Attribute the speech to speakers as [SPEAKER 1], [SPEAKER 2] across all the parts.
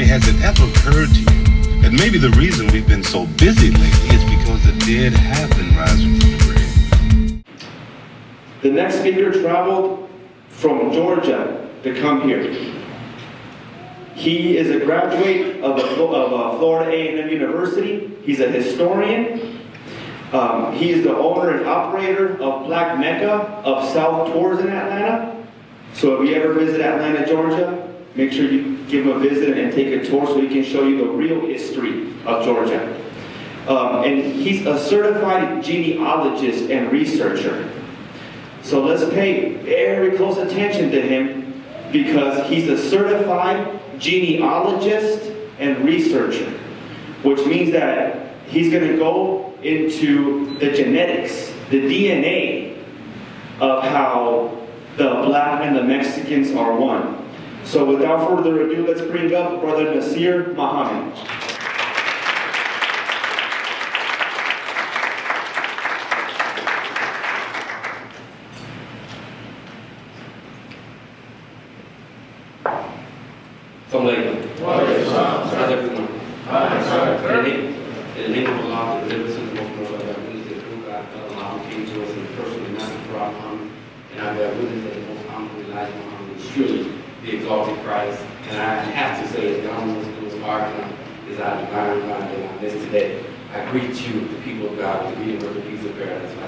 [SPEAKER 1] has it ever occurred to you that maybe the reason we've been so busy lately is because the dead have been rising from the grave?
[SPEAKER 2] The next speaker traveled from Georgia to come here. He is a graduate of Florida A&M University. He's a historian. He is the owner and operator of Black Mecca of South Tours in Atlanta. So if you ever visit Atlanta, Georgia, make sure you give him a visit and take a tour so he can show you the real history of Georgia. And he's a certified genealogist and researcher. So let's pay very close attention to him because he's a certified genealogist and researcher, which means that he's going to go into the genetics, the DNA of how the Black and the Mexicans are one. So without further ado, let's bring up Brother Nasir Muhammad.
[SPEAKER 3] How's everyone? In the name of Allah, the deliverance of the most Lord, I bear witness that the true God, Allah, came to us in the person of Nasir Muhammad, and I bear witness that the most honorable Elijah Muhammad is surely the exalted Christ. And I have to say, the honorable Louis Farrakhan is our divine God that I miss today. I greet you, the people of God, with the reading of the peace of paradise. I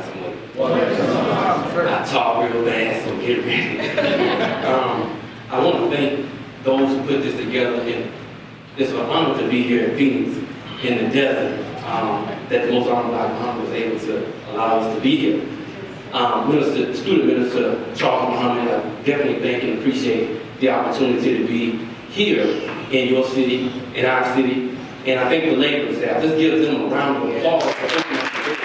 [SPEAKER 3] talk real fast, so get ready. I want to thank those who put this together, and it's an honor to be here in Phoenix, in the desert, that the most honorable Muhammad was able to allow us to be here. Student Minister Charles Muhammad, I definitely thank and appreciate the opportunity to be here in your city, in our city, and I thank the labor staff. Let's give them a round of applause for opening up the door.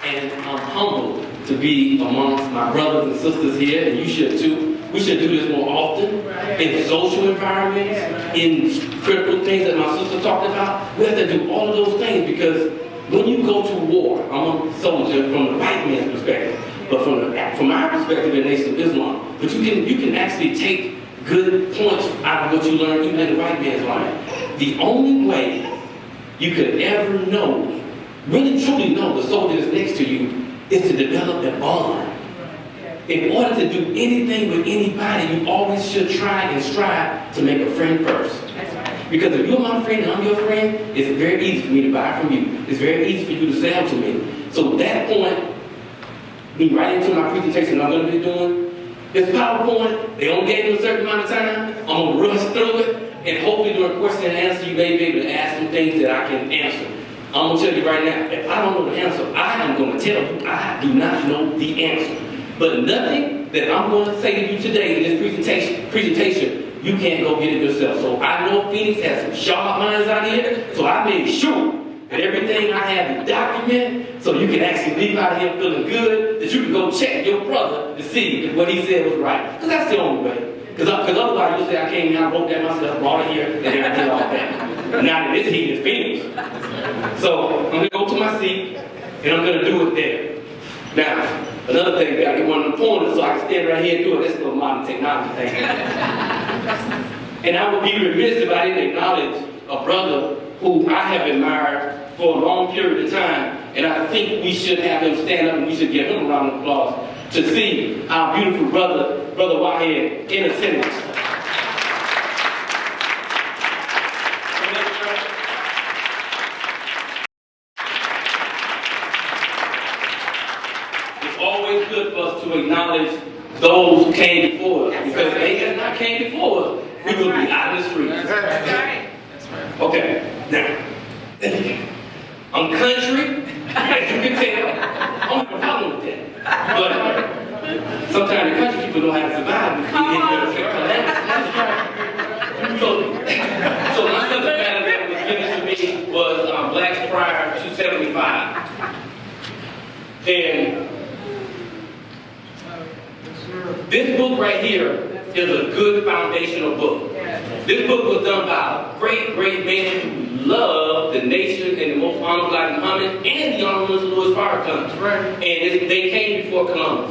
[SPEAKER 3] And I'm humbled to be amongst my brothers and sisters here, and you should too. We should do this more often in social environments, in critical things that my sister talked about. We have to do all of those things because when you go to war, I'm a soldier from the white man's perspective, but from our perspective in Nation of Islam, but you can actually take good points out of what you learn even in the white man's life. The only way you could ever know, really truly know the soldier that's next to you is to develop a bond. In order to do anything with anybody, you always should try and strive to make a friend first. Because if you're my friend and I'm your friend, it's very easy for me to buy from you. It's very easy for you to sell to me. So at that point, me right into my presentation I'm going to be doing, this PowerPoint, they only gave me a certain amount of time. I'm going to rush through it, and hopefully during question and answer, you may be able to ask some things that I can answer. I'm going to tell you right now, if I don't know the answer, I am going to tell you I do not know the answer. But nothing that I'm going to say to you today in this presentation, you can't go get it yourself. So I know Phoenix has some sharp minds out here, so I made sure that everything I have is documented, so you can actually leave out of here feeling good, that you can go check your brother to see if what he said was right. Because that's the only way. Because otherwise you'll say I came here, I wrote that myself, brought it here, and then I did all that. Now that this heat is Phoenix. So I'm going to go to my seat, and I'm going to do it there. Now, another thing, I got to get one of the corners so I can stand right here and do it. That's a little modern technology thing. And I would be remiss if I didn't acknowledge a brother who I have admired for a long period of time, and I think we should have him stand up and we should give him a round of applause to see our beautiful brother Waheed, in attendance. It's always good for us to acknowledge those who came before us, because if they had not came before us, we would be out in the streets.
[SPEAKER 4] That's right.
[SPEAKER 3] Okay, now, I'm country, as you can tell. I don't have a problem with that. But sometimes the country people know how to survive. So my other battle that was given to me was Black Prior 275. And this book right here is a good foundational book. This book was done by a great, great man who loved the nation and the most honorable Elijah Muhammad and the honorable Louis Farrakhan. And they came before Columbus.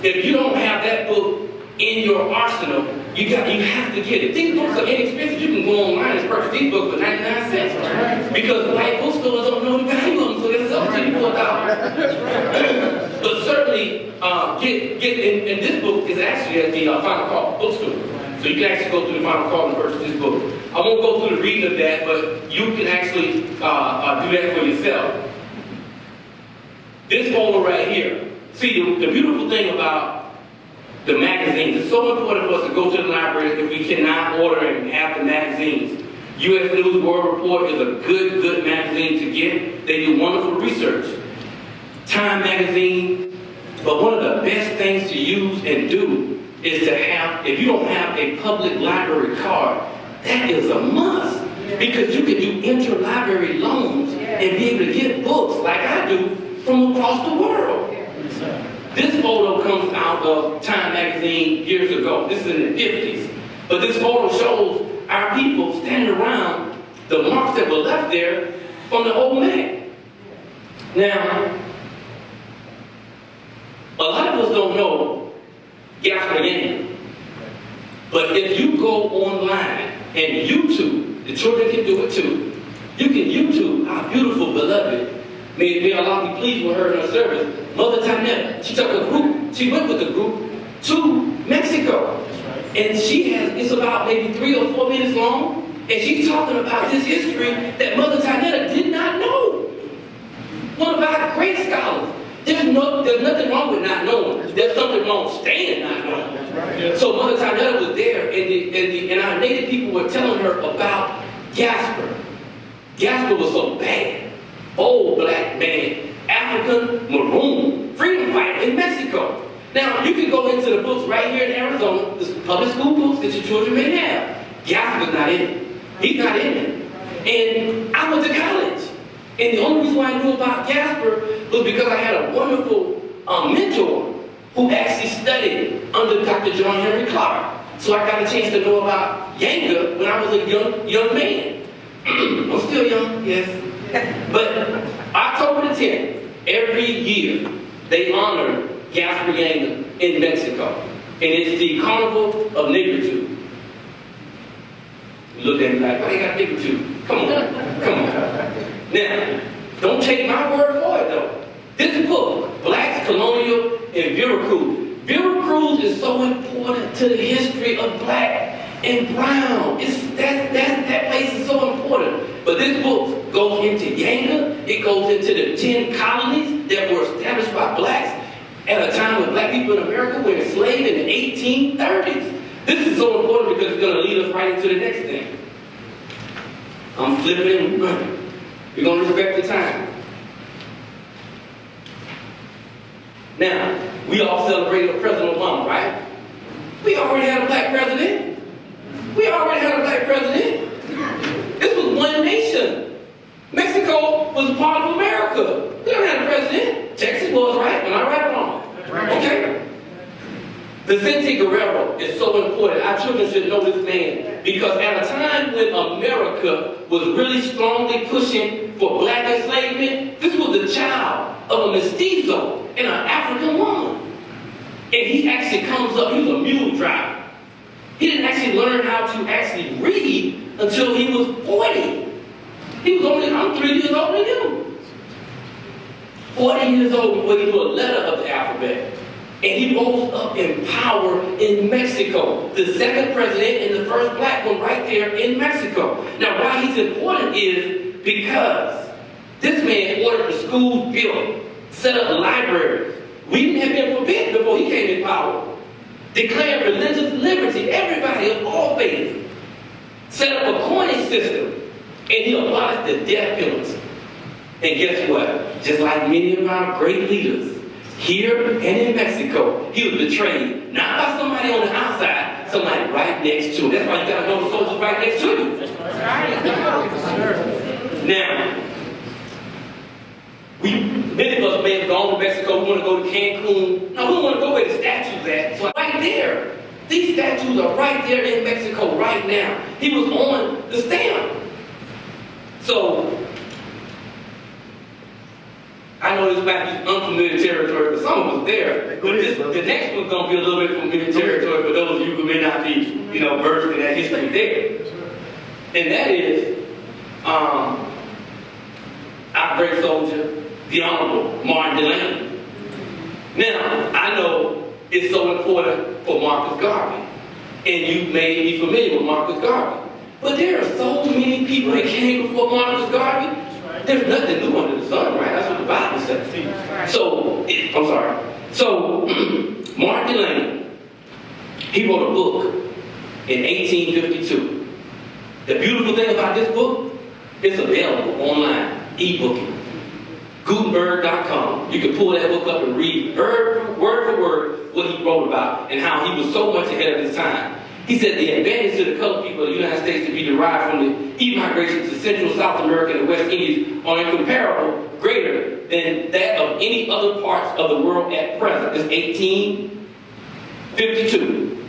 [SPEAKER 3] If you don't have that book in your arsenal, You have to get it. These books are inexpensive. You can go online and purchase these books for 99 cents. Because black bookstores don't know the value of them, so they'll sell it to you for $1. But certainly, and this book is actually at the Final Call bookstore. So you can actually go through the Final Call and purchase this book. I won't go through the reading of that, but you can actually do that for yourself. This photo right here. See, the beautiful thing about the magazines, it's so important for us to go to the library if we cannot order and have the magazines. U.S. News World Report is a good magazine to get. They do wonderful research. Time magazine, but one of the best things to use and do is to have, if you don't have a public library card, that is a must. Because you can do interlibrary loans and be able to get books like I do from across the world. This photo comes out of Time magazine years ago. This is in the 50s. But this photo shows our people standing around the marks that were left there from the old man. Now, a lot of us don't know Garvey. But if you go online and YouTube, the children can do it too. You can YouTube our beautiful beloved. May Allah be pleased with her in her service. Mother Tanetta, she took a group, she went with the group to Mexico. And it's about maybe 3 or 4 minutes long. And she's talking about this history that Mother Tanetta did not know. One of our great scholars. There's nothing wrong with not knowing. There's something wrong staying not knowing. So Mother Tanetta was there, and our native people were telling her about Gasper. Gasper was so bad. Old black man, African maroon, freedom fighter in Mexico. Now, you can go into the books right here in Arizona, the public school books that your children may have. Gasper's not in it. He's not in it. And I went to college. And the only reason why I knew about Gasper was because I had a wonderful mentor who actually studied under Dr. John Henry Clark. So I got a chance to know about Yanga when I was a young man. I'm still young, yes. But October the 10th, every year, they honor Gasper Yanga in Mexico. And it's the Carnival of Negritude. You look at me like, why they got Negritude? Come on. Now, don't take my word for it though. This book, Blacks, Colonial, and Veracruz. Veracruz is so important to the history of black and brown. That place is so important. But this book goes into Yanga. It goes into the 10 colonies that were established by blacks at a time when black people in America were enslaved in the 1830s. This is so important because it's going to lead us right into the next thing. I'm flipping and running. We're going to respect the time. Now, we all celebrated President Obama, right? We already had a black president. This was one nation. Mexico was a part of America. We don't have a president. Texas was, right? Am I right or wrong? Okay. Vicente Guerrero is so important. Our children should know this man. Because at a time when America was really strongly pushing for black enslavement, this was the child of a mestizo and an African woman. And he actually comes up, he was a mule driver. He didn't actually learn how to actually read until he was 40. I'm 3 years older than him. 40 years old before he knew a letter of the alphabet. And he rose up in power in Mexico. The second president and the first black one right there in Mexico. Now, why he's important is because this man ordered the schools built, set up libraries. We didn't have been forbidden before he came in power. Declared religious liberty, everybody of all faiths. Set up a coinage system. And he abolished the death penalty. And guess what? Just like many of our great leaders, here and in Mexico, he was betrayed, not by somebody on the outside, somebody right next to him. That's why you gotta know the soldiers right next to you. Now, many of us may have gone to Mexico, we want to go to Cancun. No, we want to go where the statues at. So right there, these statues are right there in Mexico right now. He was on the stamp. So, I know this might be unfamiliar territory for some of us there, but the next one's going to be a little bit familiar territory for those of you who may not not be, versed in that history there. And that is our great soldier, the Honorable Martin Delano. Now, I know it's so important for Marcus Garvey, and you may be familiar with Marcus Garvey. But there are so many people that came before Marcus Garvey. There's nothing new under the sun, right? That's what the Bible says. So, Martin Delano, he wrote a book in 1852. The beautiful thing about this book, it's available online, e-booking. Gutenberg.com. You can pull that book up and read word for word what he wrote about and how he was so much ahead of his time. He said the advantage to the colored people of the United States to be derived from the emigration to Central, South America, and the West Indies are incomparable, greater than that of any other parts of the world at present. It's 1852.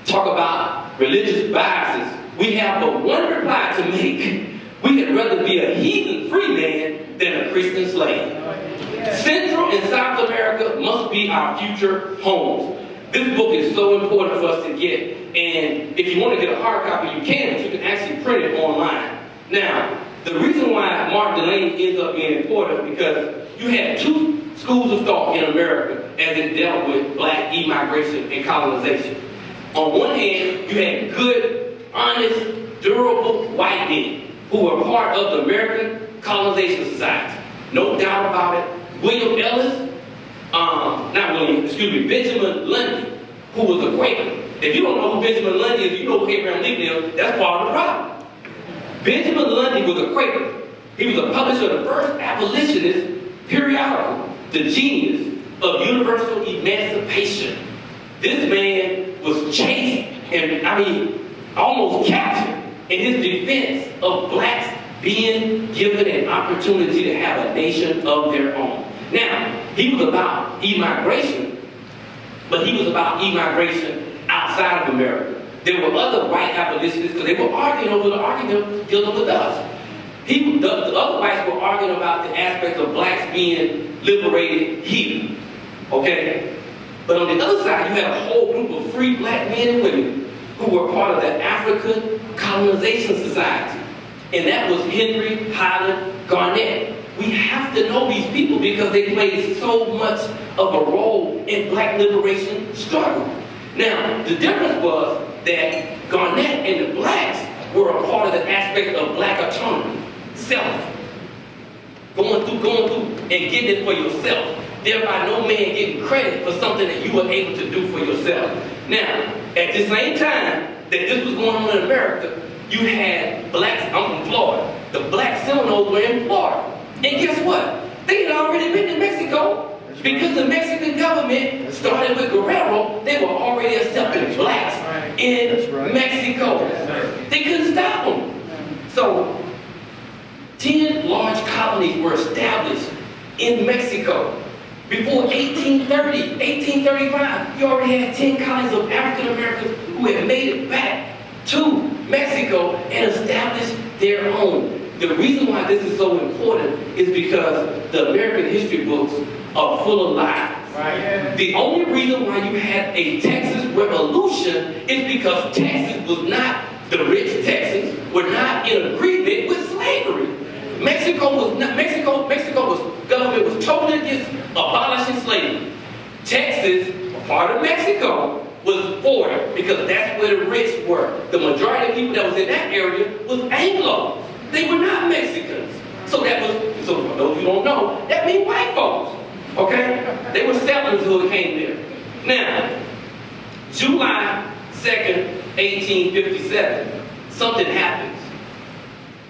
[SPEAKER 3] Talk about religious biases. We have but one reply to make. We had rather be a heathen free man than a Christian slave. Central and South America must be our future homes. This book is so important for us to get. And if you want to get a hard copy, you can, but you can actually print it online. Now, the reason why Martin Delano ends up being important because you had two schools of thought in America as it dealt with black immigration and colonization. On one hand, you had good, honest, durable white men who were part of the American Colonization Society. No doubt about it. Benjamin Lundy, who was a Quaker. If you don't know who Benjamin Lundy is, you know who Abraham Lincoln is, that's part of the problem. Benjamin Lundy was a Quaker. He was a publisher of the first abolitionist periodical, The Genius of Universal Emancipation. This man was chased and, almost captured in his defense of blacks being given an opportunity to have a nation of their own. Now, he was about immigration, but he was about immigration outside of America. There were other white abolitionists because they were arguing over the argument dealing with us. The other whites were arguing about the aspect of blacks being liberated here. Okay? But on the other side, you had a whole group of free black men and women who were part of the African Colonization Society. And that was Henry Highland Garnet. We have to know these people because they played so much of a role in black liberation struggle. Now, the difference was that Garnet and the blacks were a part of the aspect of black autonomy, self. Going through and getting it for yourself. Thereby no man getting credit for something that you were able to do for yourself. Now, at the same time that this was going on in America, you had blacks, I'm from Florida. The black Seminoles were in Florida. And guess what? They had already been to Mexico. Because the Mexican government started with Guerrero, they were already accepting blacks in Mexico. They couldn't stop them. So, 10 large colonies were established in Mexico. Before 1830, 1835, you already had 10 colonies of African Americans who had made it back to Mexico and established their own. The reason why this is so important is because the American history books are full of lies. Right. The only reason why you had a Texas Revolution is because Texas was not, the rich Texans were not in agreement with slavery. Mexico's government was totally against abolishing slavery. Texas, a part of Mexico, was for it because that's where the rich were. The majority of people that was in that area was Anglo. They were not Mexicans. So for those who don't know, that means white folks. Okay? They were settlers who came there. Now, July 2nd, 1857, something happens.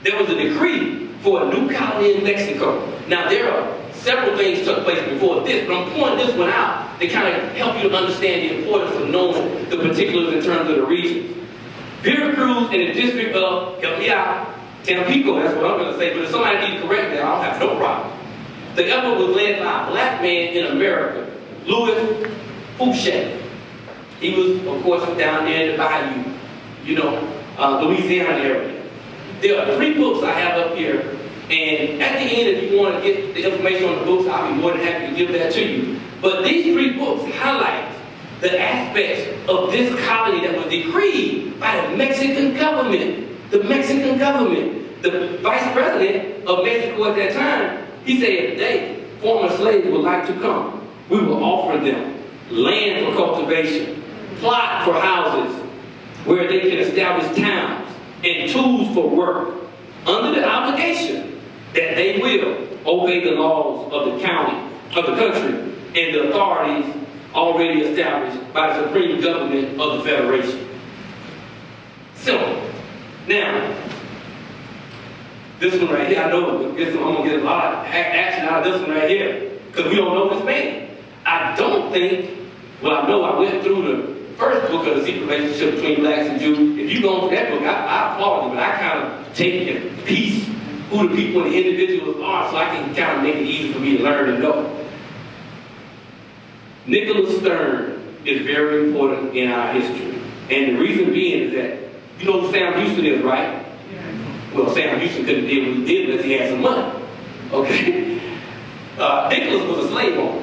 [SPEAKER 3] There was a decree for a new colony in Mexico. Now, there are several things took place before this, but I'm pointing this one out to kind of help you to understand the importance of knowing the particulars in terms of the regions. Veracruz in the district of, help me out, Tampico, that's what I'm going to say, but if somebody needs to correct that, I'll have no problem. The effort was led by a black man in America, Louis Fouché. He was, of course, down there in the bayou, Louisiana area. There are 3 books I have up here, and at the end, if you want to get the information on the books, I'll be more than happy to give that to you. But these 3 books highlight the aspects of this colony that was decreed by the Mexican government. The Mexican government, the vice president of Mexico at that time, he said, if they, former slaves, would like to come, we will offer them land for cultivation, plot for houses where they can establish towns, and tools for work, under the obligation that they will obey the laws of the county, of the country, and the authorities already established by the supreme government of the Federation. Simple. Now, this one right here, I know I'm going to get a lot of action out of this one right here, because we don't know this man. I don't think, well, I know I went through the first book of the secret relationship between blacks and Jews. If you go into that book, I applaud you, but I kind of take in piece who the people and the individuals are, so I can kind of make it easy for me to learn and know. Nicholas Stern is very important in our history. And the reason being is that, you know who Sam Houston is, right? Well, Sam Houston couldn't do what he did unless he had some money. Okay? Nicholas was a slave owner.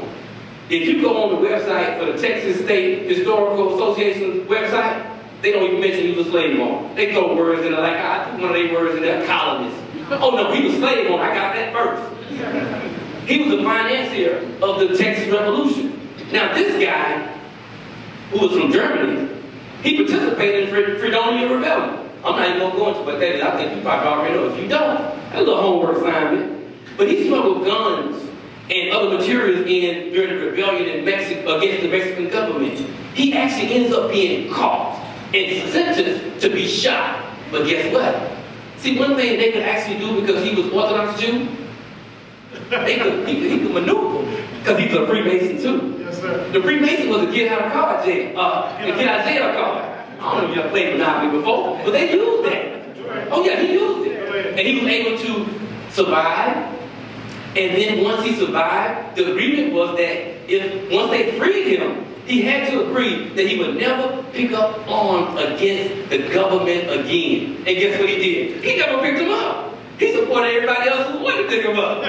[SPEAKER 3] If you go on the website for the Texas State Historical Association's website, they don't even mention he was a slave owner. They throw words in there like, I took one of their words in there, colonist. Oh no, he was a slave owner, I got that first. He was the financier of the Texas Revolution. Now this guy, who was from Germany, he participated in the Colonial Rebellion. I'm not even going to go into what that is. I think you probably already know. If you don't, that's a little homework assignment. But he smuggled guns and other materials in during the rebellion in Mexico against the Mexican government. He actually ends up being caught and sentenced to be shot. But guess what? See, one thing they could actually do because he was Orthodox Jew, he could maneuver because he was a Freemason too.
[SPEAKER 4] Yes, sir.
[SPEAKER 3] The Freemason was a get out of jail card. I don't know if y'all played Monopoly before, but they used that. Oh yeah, he used it. And he was able to survive. And then once he survived, the agreement was that once they freed him, he had to agree that he would never pick up arms against the government again. And guess what he did? He never picked them up. He supported everybody else who wanted to pick him up.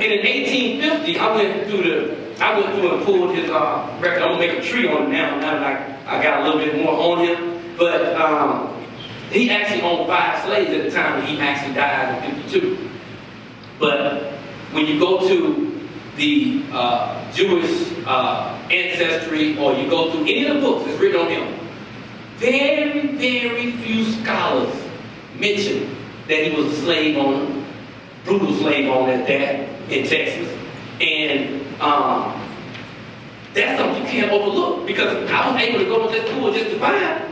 [SPEAKER 3] And in 1850, I went through and pulled his record. I'm gonna make a tree on him now that I got a little bit more on him. But he actually owned 5 slaves at the time when he actually died in 52. But when you go to the Jewish ancestry, or you go through any of the books that's written on him, very, very few scholars mention that he was a slave owner, brutal slave owner at that, in Texas. And that's something you can't overlook, because I was able to go to this school just to find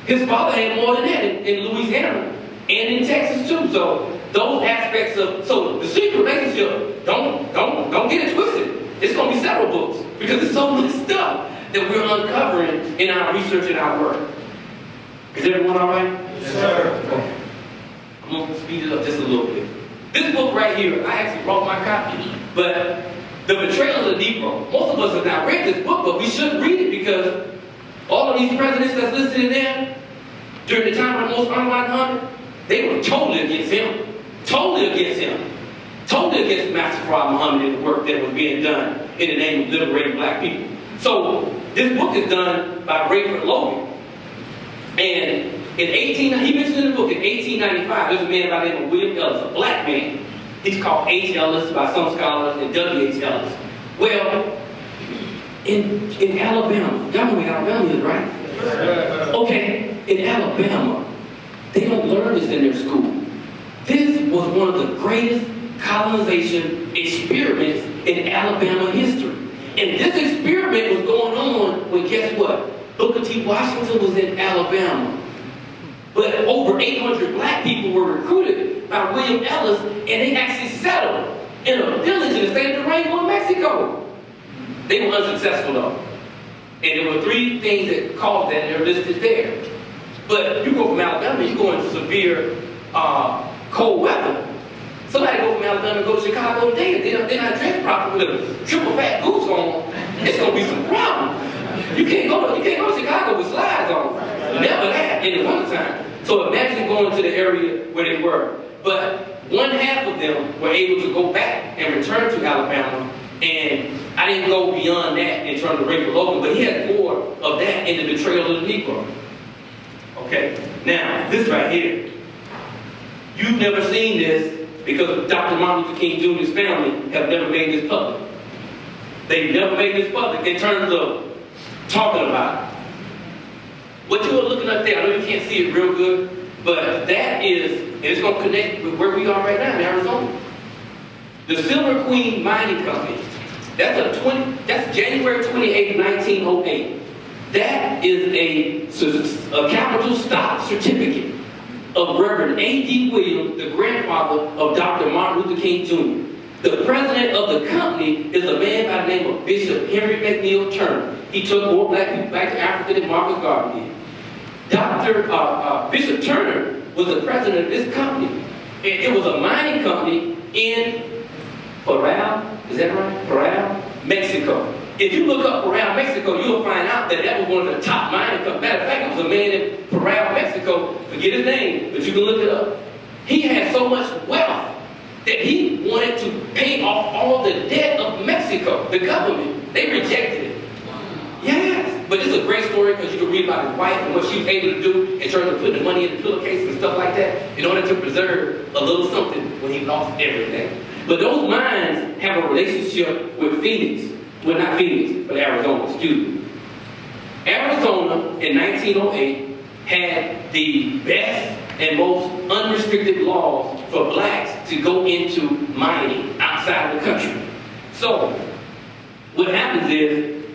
[SPEAKER 3] his father had more than that in Louisiana and in Texas too. So those aspects of, so the secret relationship, don't get it twisted. It's going to be several books, because there's so much stuff that we're uncovering in our research and our work. Is everyone all right?
[SPEAKER 4] Yes, sir.
[SPEAKER 3] Okay. I'm going to speed it up just a little bit. This book right here, I actually wrote my copy, but The Betrayal of the Negro. Most of us have not read this book, but we should read it, because all of these presidents that's listed in there, during the time of the most unlike 100, they were totally against him. Totally against him. Totally against Master Fard Muhammad and the work that was being done in the name of liberating black people. So this book is done by Rayford Logan. And he mentioned in the book in 1895, there's a man by the name of William Ellis, a black man. He's called H. Ellis by some scholars and W.H. Ellis. Well, in Alabama, y'all know where Alabama is, right? Okay, in Alabama, they don't learn this in their school. This was one of the greatest colonization experiments in Alabama history. And this experiment was going on when, guess what? Booker T. Washington was in Alabama. But over 800 black people were recruited by William Ellis, and they actually settled in a village in the state of Durango, Mexico. They were unsuccessful though. And there were 3 things that caused that, and they're listed there. But you go from Alabama, you go into severe cold weather. Somebody go from Alabama and go to Chicago today, they're not dressed properly with a triple fat goose on, it's gonna be some problem. You can't go to Chicago with slides on. Never that in the wintertime. So imagine going to the area where they were. But 1/2 of them were able to go back and return to Alabama, and I didn't go beyond that in terms of Racial Logan, but he had more of that in the betrayal of the Negro. Okay, now, this right here. You've never seen this because Dr. Martin Luther King Jr.'s family have never made this public. They've never made this public in terms of talking about it. What you are looking up there, I know you can't see it real good, but that is, and it's going to connect with where we are right now in Arizona. The Silver Queen Mining Company, that's January 28, 1908. That is a capital stock certificate of Reverend A.D. Williams, the grandfather of Dr. Martin Luther King Jr. The president of the company is a man by the name of Bishop Henry McNeil Turner. He took more black people back to Africa than Marcus Garvey did. Bishop Turner was the president of this company. It was a mining company in Parral, is that right? Parral, Mexico. If you look up Parral, Mexico, you'll find out that that was one of the top mining companies. Matter of fact, it was a man in Parral, Mexico, forget his name, but you can look it up. He had so much wealth that he wanted to pay off all the debt of Mexico, the government. They rejected it. Yes, but it's a great story because you can read about his wife and what she was able to do in terms of putting the money in the pillowcase and stuff like that in order to preserve a little something when he lost everything. But those mines have a relationship with Phoenix. Well, not Phoenix, but Arizona, excuse me. Arizona in 1908 had the best and most unrestricted laws for blacks to go into mining outside of the country. So, what happens is,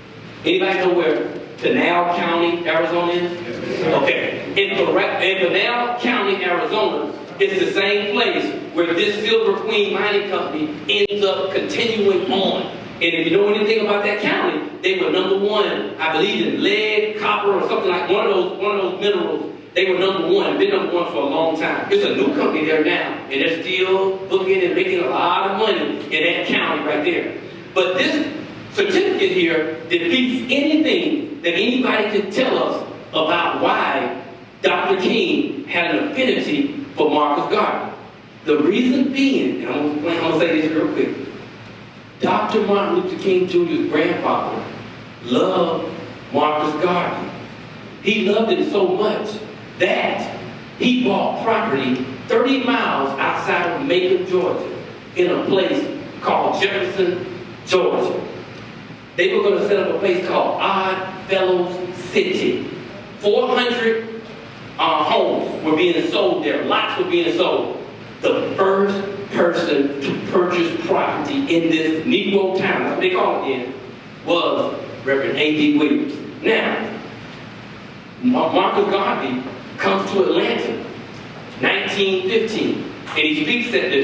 [SPEAKER 3] anybody know where Colonial County, Arizona is? Okay. In Colonial County, Arizona, it's the same place where this Silver Queen Mining Company ends up continuing on. And if you know anything about that county, they were number one, I believe, in lead, copper, or something like one of those minerals. They were number one, been number one for a long time. It's a new company there now, and they're still booking and making a lot of money in that county right there. But this certificate here defeats anything that anybody can tell us about why Dr. King had an affinity for Marcus Garvey. The reason being, and I'm going to say this real quick, Dr. Martin Luther King Jr.'s grandfather loved Marcus Garvey. He loved it so much that he bought property 30 miles outside of Macon, Georgia, in a place called Jefferson, Georgia. They were going to set up a place called Odd Fellows City. 400 homes were being sold there. Lots were being sold. The first person to purchase property in this Negro town, that's what they call it then, was Reverend A.D. Williams. Now, Marcus Garvey comes to Atlanta, 1915, and he speaks at the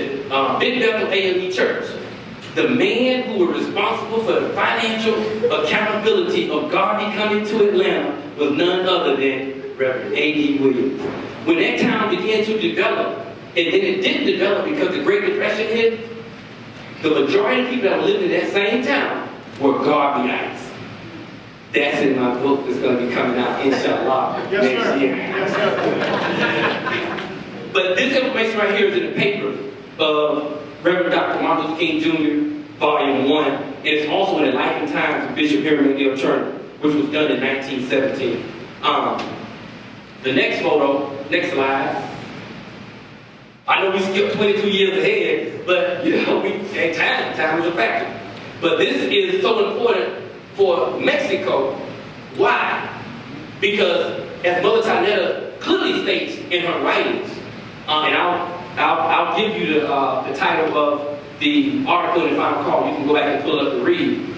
[SPEAKER 3] Big Bethel AME Church. The man who was responsible for the financial accountability of Garvey coming to Atlanta was none other than Reverend A.D. Williams. When that town began to develop, and then it didn't develop because the Great Depression hit, the majority of people that lived in that same town were Garveyites. That's in my book that's going to be coming out, inshallah, next year. Yes, sir. But this information right here is in the paper of Reverend Dr. Martin Luther King Jr., Volume 1. And it's also in the Life and Times of Bishop Henry McNeil Turner, which was done in 1917. The next photo, next slide. I know we skipped 22 years ahead, but time is a factor. But this is so important for Mexico. Why? Because as Mother Tanetta clearly states in her writings, and I'll give you the title of the article in the final call. You can go back and pull it up to read.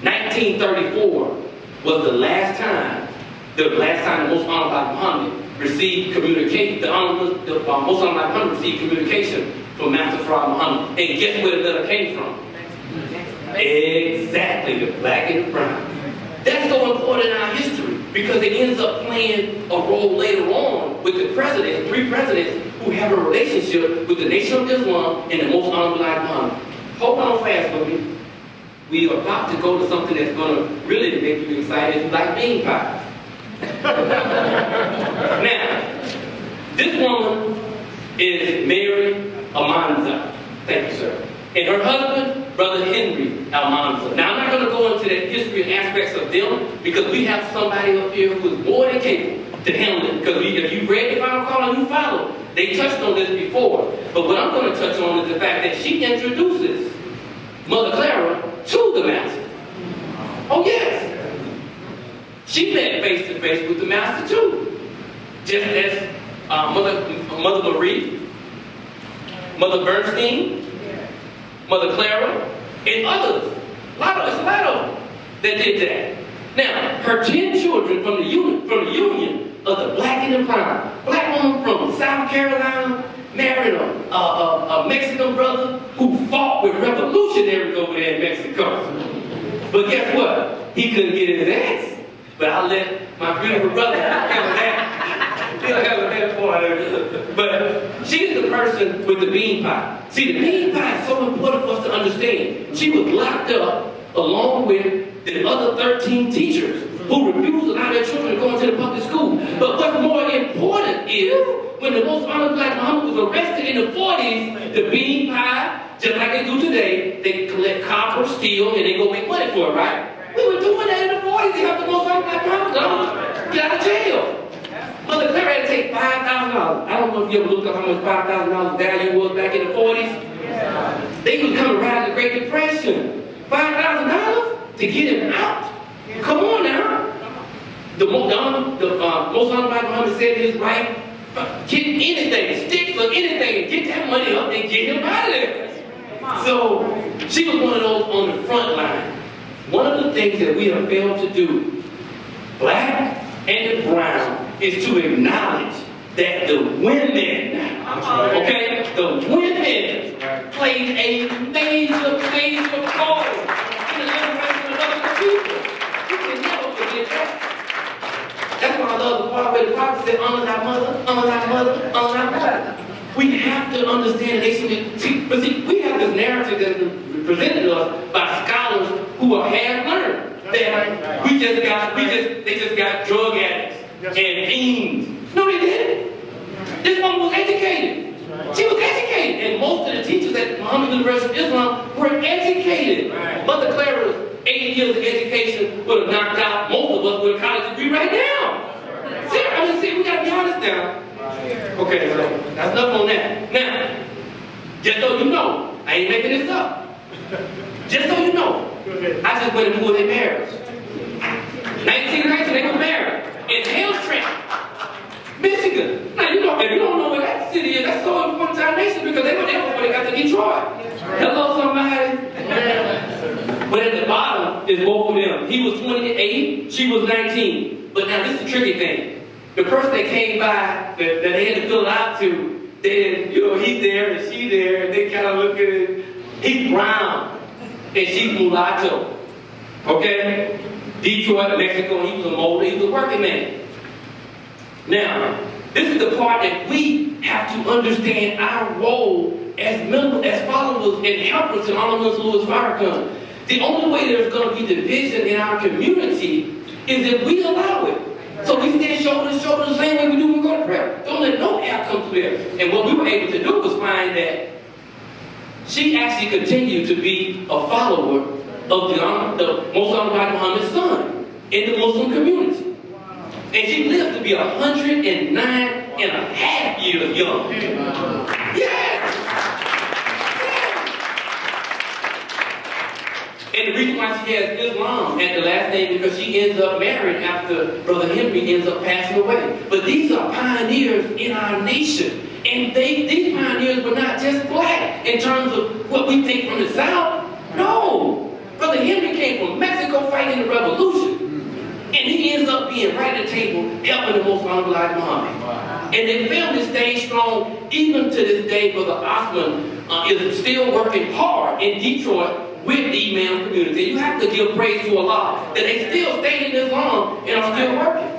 [SPEAKER 3] 1934 was the last time the Most Honorable Muhammad received communication. The Most Honorable Muhammad received communication from Master Farad Muhammad. And guess where the letter came from? Exactly, the black and the brown. That's so important in our history because it ends up playing a role later on with the president, 3 presidents who have a relationship with the Nation of Islam and the Most Honorable Muhammad. Hold on fast with me. We are about to go to something that's going to really make you excited if you like bean pies. Now, this woman is Mary Amanza. Thank you, sir. And her husband, Brother Henry Almanza. Now, I'm not going to go into the history and aspects of them because we have somebody up here who is more than capable to handle it. Because if you read the final call and you follow, they touched on this before. But what I'm going to touch on is the fact that she introduces Mother Clara to the Master. Oh, yes. She met face to face with the Master too. Just as Mother Marie, Mother Bernstein, Mother Clara, and others. It's a lot of them that did that. Now, her 10 children from the union of the Black and the Brown. Black woman from South Carolina married a Mexican brother who fought with revolutionaries over there in Mexico. But guess what? He couldn't get his ass. But I'll let my beautiful brother handle that. He'll have a better part of it. But she's the person with the bean pie. See, the bean pie is so important for us to understand. She was locked up along with the other 13 teachers who refused to allow their children to go into the public school. But what's more important is when the most honored Black Muhammad was arrested in the 40s, the bean pie, just like they do today, they collect copper, steel, and they go make money for it, right? We were doing that in the 40s. They helped the most honored Black Muhammad get out of jail. Mother Clara had to take $5,000. I don't know if you ever looked up how much $5,000 value was back in the 40s. They was coming around the Great Depression. $5,000 to get him out. Come on now. The most honored Black Muhammad said his right, get anything, sticks or anything, get that money up and get him out of there. So she was one of those on the front line. One of the things that we have failed to do, Black and the Brown, is to acknowledge that the women, okay, the women played a major role in the liberation of other people. You can never forget that. That's why I love the part where the prophet said, honor thy mother, honor thy mother, honor thy mother. We have to understand nation. But see, we have this narrative that's been presented to us by scholars who are half learned. That they just got drug addicts and fiends. No, they didn't. This woman was educated. She was educated. And most of the teachers at Muhammad University of Islam were educated. Mother Clara's 8 years of education would have knocked out most of us with a college degree right now. See, we gotta be honest now. Okay, so that's enough on that. Now, just so you know, I ain't making this up. Just so you know, I just went and pulled their marriage. 1990, they were married in Hillstrand, Michigan. Now, you know, if you don't know where that city is, that's so important to our nation because they were there before they got to Detroit. Hello, somebody. But at the bottom is both of them. He was 28, she was 19. But now this is the tricky thing. The person that came by, that they had to fill it out to, then, you know, he's there and she there, and they kind of look at it. He's brown, and she's mulatto. Okay? Detroit, Mexico, he was a molder, he was a working man. Now, this is the part that we have to understand our role as members, as followers and helpers in Honorable Louis Farrakhan. The only way there's going to be division in our community is if we allow it. So we stand shoulder to shoulder the same way we do when we go to prayer. Don't let no air come clear. And what we were able to do was find that she actually continued to be a follower of the most honored Black Muhammad's son in the Muslim community. And she lived to be 109 and a half years young. Yes! And the reason why she has Islam at the last name because she ends up married after Brother Henry ends up passing away. But these are pioneers in our nation. And these pioneers were not just black in terms of what we think from the South. No. Brother Henry came from Mexico fighting the revolution. And he ends up being right at the table helping the most honorable Black Muhammad. Wow. And their family stayed strong even to this day. Brother Osman is still working hard in Detroit with the Imam community. You have to give praise to Allah that they still stayed in Islam and are still working.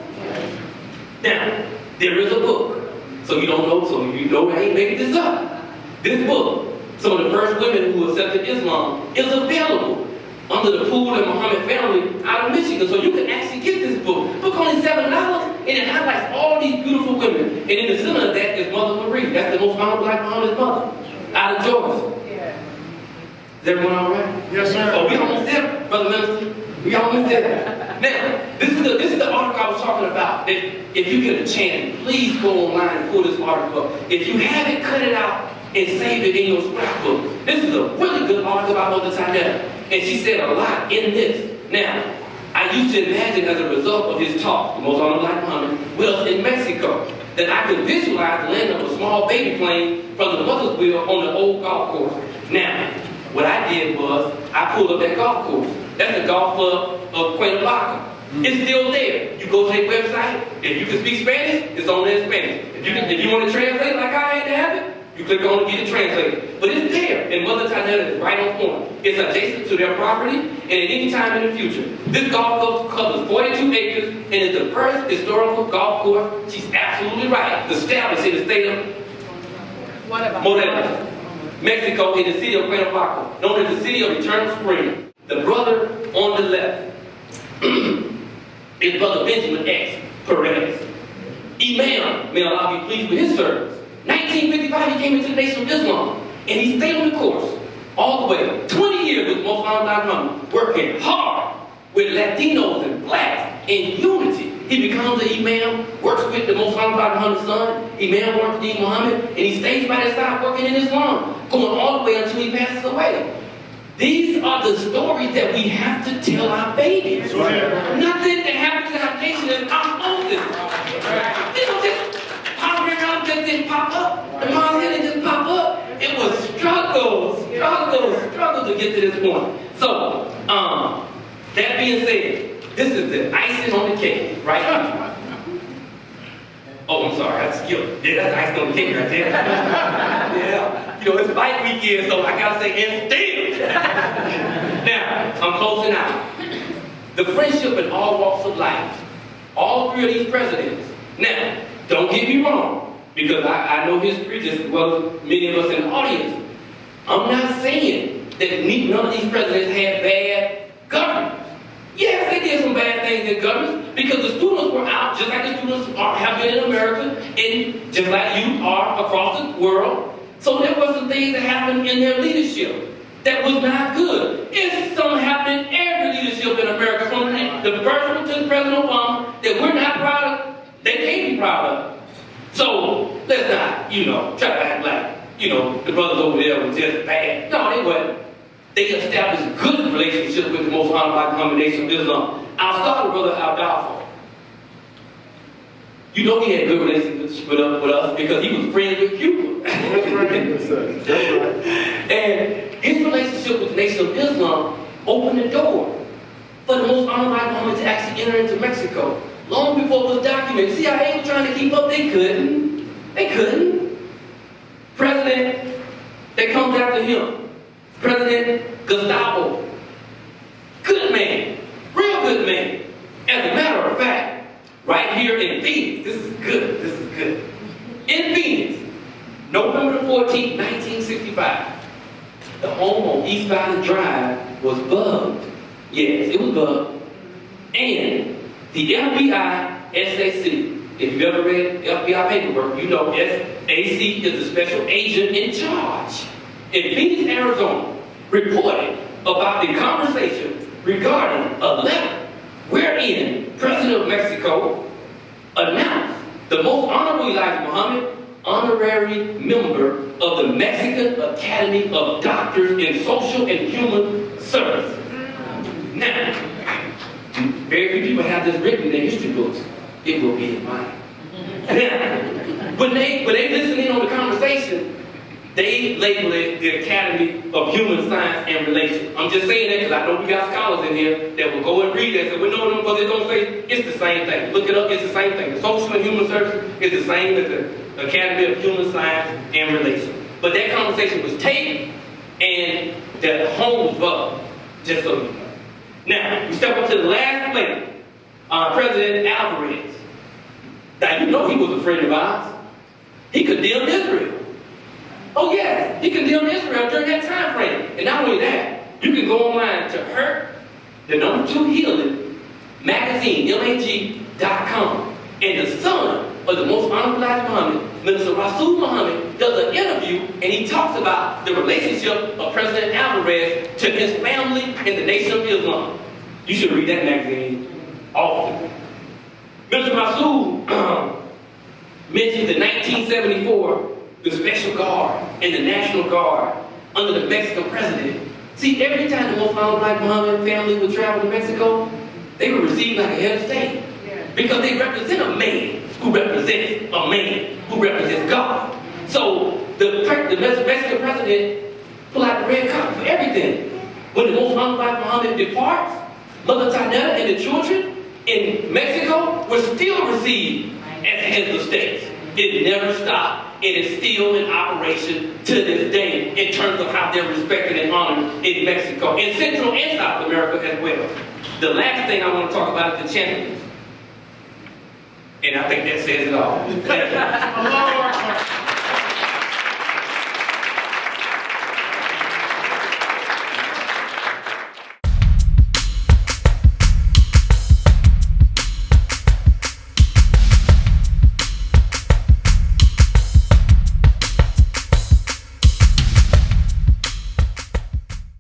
[SPEAKER 3] Now, there is a book. So you don't know, so you know I ain't making this up. This book, some of the first women who accepted Islam, is available under the Pool and Muhammad family out of Michigan. So you can actually get this book. The book only $7 and it highlights all these beautiful women. And in the center of that is Mother Marie. That's the most honorable Black Muhammad's mother out of Georgia. Is everyone all right?
[SPEAKER 4] Yes, sir.
[SPEAKER 3] Oh, we almost there, Brother Minister. We almost there. Now, this is the article I was talking about. That if you get a chance, please go online and pull this article up. If you haven't, cut it out and save it in your scrapbook. This is a really good article about Mother Tanetta. And she said a lot in this. Now, I used to imagine as a result of his talk, the most honorable Black Muhammad, with us in Mexico, that I could visualize the landing of a small baby plane from the mother's wheel on the old golf course. Now, what I did was, I pulled up that golf course. That's the golf club of Cuernavaca. It's still there. You go to their website. If you can speak Spanish, it's on there in Spanish. If you want to translate like I had to have it, you click on it, get it translated. But it's there, and Mother Tanetta is right on point. It's adjacent to their property, and at any time in the future. This golf course covers 42 acres, and is the first historical golf course. She's absolutely right. Established in the state of Morelos, Mexico, in the city of Cuernavaca, known as the city of Eternal Spring. The brother on the left is Brother Benjamin X. Perez. Imam, may Allah be pleased with his service. 1955, he came into the Nation of Islam, and he stayed on the course all the way. 20 years with Most Honorable Black Muhammad, working hard with Latinos and blacks in unity. He becomes an imam, works with the Most Honorable Black Muhammad's son, Imam Warqadi Muhammad, and he stays by his side working in Islam, going all the way until he passes away. These are the stories that we have to tell our babies. Nothing that happens in our nation is osmosis. They don't just pop around, just didn't pop up. The mom said it just pop up. It was struggle to get to this point. So, that being said, this is the icing on the cake, right? Oh, I'm sorry, I skipped. Yeah, that's icing on the cake right there. Yeah. You know, it's bike weekend, so I gotta say, and still. Now, I'm closing out. The friendship in all walks of life. All three of these presidents. Now, don't get me wrong, because I know history just as well as many of us in the audience. I'm not saying that none of these presidents had bad governance. Yes, they did some bad things in governance, because the students were out, just like the students have been in America, and just like you are across the world. So there were some things that happened in their leadership that was not good. It's something happening in every leadership in America, from the first one to President Obama, that we're not proud of, they can't be proud of. So let's not, try to act like, the brothers over there were just bad. No, they weren't. They established a good relationship with the Most Honorable Black Muhammad Nation of Islam. I'll start with Brother Al-Dafo. You know he had good relationship with us because he was friends with Cuba.
[SPEAKER 4] That's right.
[SPEAKER 3] And his relationship with the Nation of Islam opened the door for the Most Honorable Black Muhammad to actually enter into Mexico. Long before it was documented. CIA was trying to keep up, they couldn't. President that comes after him, President Gustavo, good man, real good man. As a matter of fact, right here in Phoenix, this is good. In Phoenix, November the 14th, 1965, the home on East Valley Drive was bugged. Yes, it was bugged. And the FBI SAC, if you've ever read FBI paperwork, you know SAC is the special agent in charge in Phoenix, Arizona, reported about the conversation regarding a letter wherein President of Mexico announced the Most Honorable Elijah Muhammad, honorary member of the Mexican Academy of Doctors in Social and Human Services. Now, very few people have this written in their history books. It will be in mine. Now, when they listen in on the conversation, they label it the Academy of Human Science and Relations. I'm just saying that because I know we got scholars in here that will go and read that. So we know them because they're going to say it's the same thing. Look it up, it's the same thing. The Social and Human Services is the same as the Academy of Human Science and Relations. But that conversation was taken and the home was bugged, just so you know. Now, we step up to the last player, President Alvarez. Now, you know he was a friend of ours. He condemned Israel. Oh yes, he condemned Israel during that time frame. And not only that, you can go online to her, the #2 Healing magazine, MAG.com. And the son of the Most Honorable Elijah Muhammad, Minister Rasul Muhammad, does an interview and he talks about the relationship of President Alvarez to his family and the Nation of Islam. You should read that magazine often. Minister Rasul mentions in 1974 the Special Guard and the National Guard under the Mexican president. See, every time the Most Honorable Elijah Muhammad family would travel to Mexico, they were received like a head of state. Because they represent a man who represents a man who represents God. So the Mexican president pull out the red carpet for everything. When the Most Honorable Muhammad departs, Mother Tanetta and the children in Mexico were still received as heads of states. It never stopped. It is still in operation to this day in terms of how they're respected and honored in Mexico, in Central and South America as well. The last thing I want to talk about is the champions. And I think that says it all.